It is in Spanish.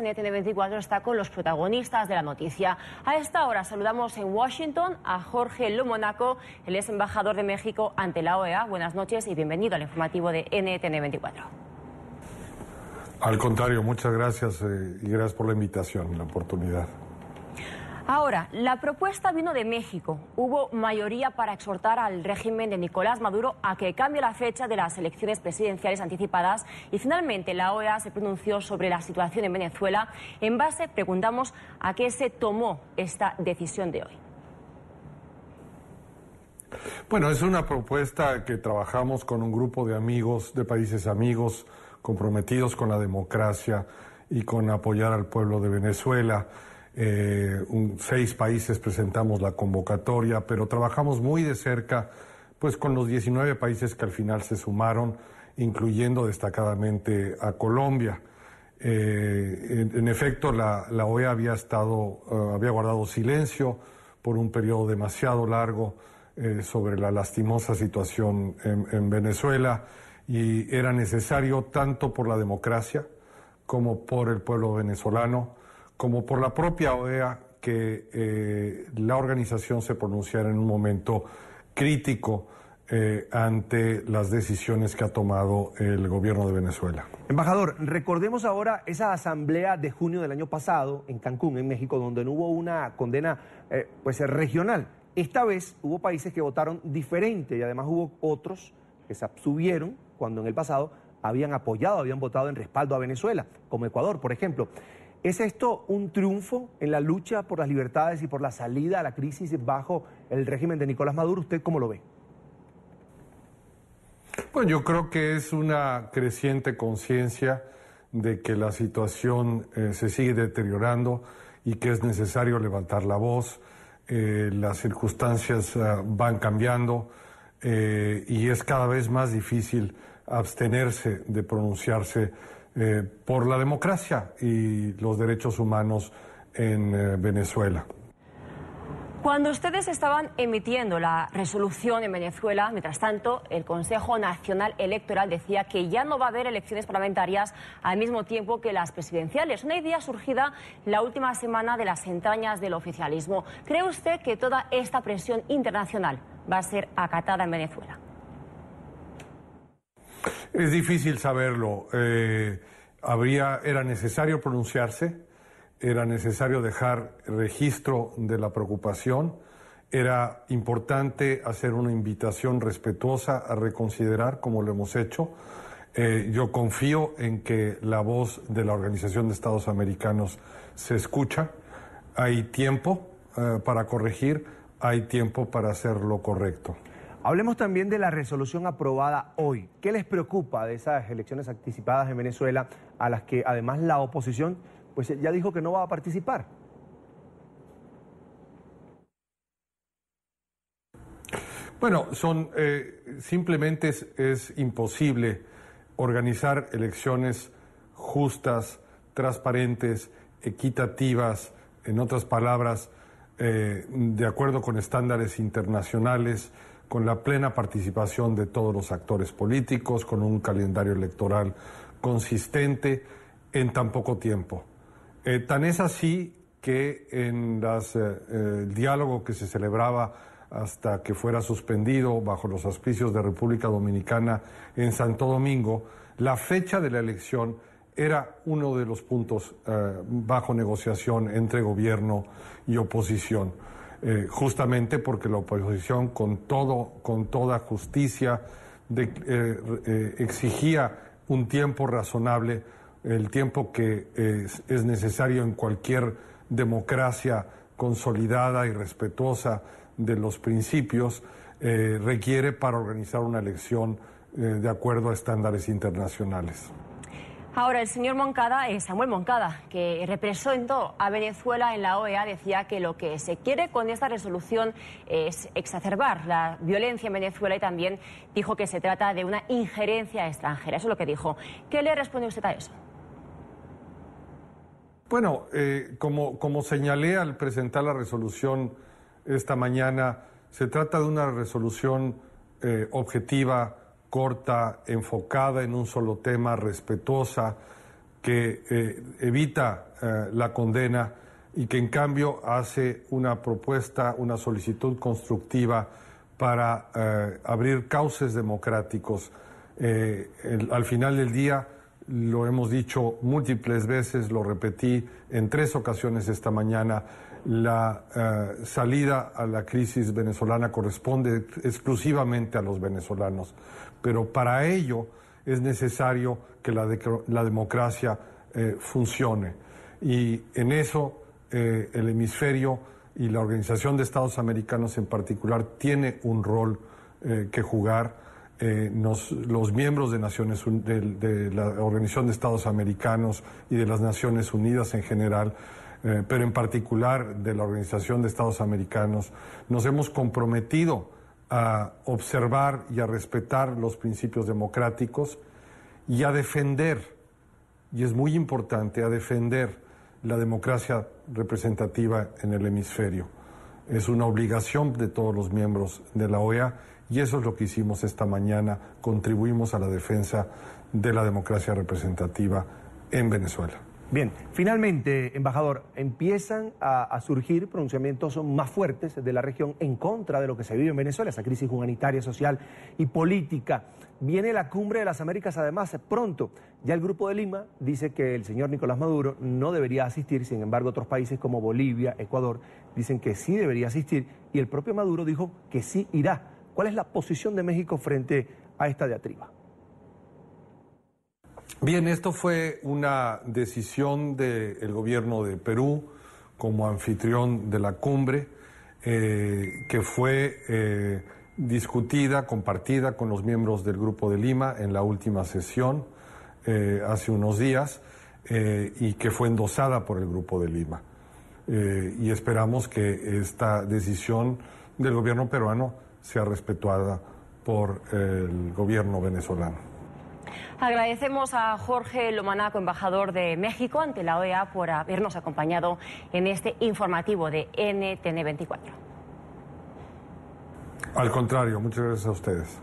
NTN24 está con los protagonistas de la noticia. A esta hora saludamos en Washington a Jorge Lomonaco, el ex embajador de México ante la OEA. Buenas noches y bienvenido al informativo de NTN24. Al contrario, muchas gracias y gracias por la invitación y la oportunidad. Ahora, la propuesta vino de México. Hubo mayoría para exhortar al régimen de Nicolás Maduro a que cambie la fecha de las elecciones presidenciales anticipadas y finalmente la OEA se pronunció sobre la situación en Venezuela. En base, preguntamos a qué se tomó esta decisión de hoy. Bueno, es una propuesta que trabajamos con un grupo de amigos, de países amigos, comprometidos con la democracia y con apoyar al pueblo de Venezuela. 6 países presentamos la convocatoria, pero trabajamos muy de cerca pues con los 19 países que al final se sumaron, incluyendo destacadamente a Colombia. En efecto, la OEA había guardado silencio por un periodo demasiado largo sobre la lastimosa situación en Venezuela, y era necesario tanto por la democracia como por el pueblo venezolano, como por la propia OEA, que la organización se pronunciara en un momento crítico ante las decisiones que ha tomado el gobierno de Venezuela. Embajador, recordemos ahora esa asamblea de junio del año pasado en Cancún, en México, donde no hubo una condena regional. Esta vez hubo países que votaron diferente y además hubo otros que se abstuvieron cuando en el pasado habían votado en respaldo a Venezuela, como Ecuador, por ejemplo. ¿Es esto un triunfo en la lucha por las libertades y por la salida a la crisis bajo el régimen de Nicolás Maduro? ¿Usted cómo lo ve? Bueno, yo creo que es una creciente conciencia de que la situación se sigue deteriorando y que es necesario levantar la voz. Las circunstancias van cambiando y es cada vez más difícil abstenerse de pronunciarse por la democracia y los derechos humanos en Venezuela. Cuando ustedes estaban emitiendo la resolución en Venezuela, mientras tanto, el Consejo Nacional Electoral decía que ya no va a haber elecciones parlamentarias al mismo tiempo que las presidenciales. Una idea surgida la última semana de las entrañas del oficialismo. ¿Cree usted que toda esta presión internacional va a ser acatada en Venezuela? Es difícil saberlo. Era necesario pronunciarse, era necesario dejar registro de la preocupación, era importante hacer una invitación respetuosa a reconsiderar, como lo hemos hecho. Yo confío en que la voz de la Organización de Estados Americanos se escucha. Hay tiempo para corregir, hay tiempo para hacer lo correcto. Hablemos también de la resolución aprobada hoy. ¿Qué les preocupa de esas elecciones anticipadas en Venezuela, a las que además la oposición pues ya dijo que no va a participar? Bueno, simplemente es imposible organizar elecciones justas, transparentes, equitativas, en otras palabras, de acuerdo con estándares internacionales, con la plena participación de todos los actores políticos, con un calendario electoral consistente en tan poco tiempo. Tan es así que en el diálogo que se celebraba hasta que fuera suspendido bajo los auspicios de República Dominicana en Santo Domingo, la fecha de la elección era uno de los puntos bajo negociación entre gobierno y oposición. Justamente porque la oposición con toda justicia exigía un tiempo razonable, el tiempo que es necesario en cualquier democracia consolidada y respetuosa de los principios, requiere para organizar una elección de acuerdo a estándares internacionales. Ahora, el señor Moncada, Samuel Moncada, que representó a Venezuela en la OEA, decía que lo que se quiere con esta resolución es exacerbar la violencia en Venezuela y también dijo que se trata de una injerencia extranjera. Eso es lo que dijo. ¿Qué le responde usted a eso? Bueno, como señalé al presentar la resolución esta mañana, se trata de una resolución objetiva, corta, enfocada en un solo tema, respetuosa, que evita la condena y que en cambio hace una propuesta, una solicitud constructiva para abrir cauces democráticos. Al final del día, lo hemos dicho múltiples veces, lo repetí en 3 ocasiones esta mañana, la salida a la crisis venezolana corresponde exclusivamente a los venezolanos, pero para ello es necesario que la democracia funcione. Y en eso el hemisferio y la Organización de Estados Americanos en particular tiene un rol que jugar. Los miembros de la Organización de Estados Americanos y de las Naciones Unidas en general, pero en particular de la Organización de Estados Americanos, nos hemos comprometido a observar y a respetar los principios democráticos y a defender, y es muy importante, a defender la democracia representativa en el hemisferio. Es una obligación de todos los miembros de la OEA y eso es lo que hicimos esta mañana, contribuimos a la defensa de la democracia representativa en Venezuela. Bien, finalmente, embajador, empiezan a surgir pronunciamientos más fuertes de la región en contra de lo que se vive en Venezuela, esa crisis humanitaria, social y política. Viene la Cumbre de las Américas, además, pronto. Ya el Grupo de Lima dice que el señor Nicolás Maduro no debería asistir, sin embargo, otros países como Bolivia, Ecuador, dicen que sí debería asistir y el propio Maduro dijo que sí irá. ¿Cuál es la posición de México frente a esta diatriba? Bien, esto fue una decisión del gobierno de Perú como anfitrión de la cumbre, que fue discutida, compartida con los miembros del Grupo de Lima en la última sesión hace unos días y que fue endosada por el Grupo de Lima. Y esperamos que esta decisión del gobierno peruano sea respetada por el gobierno venezolano. Agradecemos a Jorge Lomanaco, embajador de México ante la OEA, por habernos acompañado en este informativo de NTN 24. Al contrario, muchas gracias a ustedes.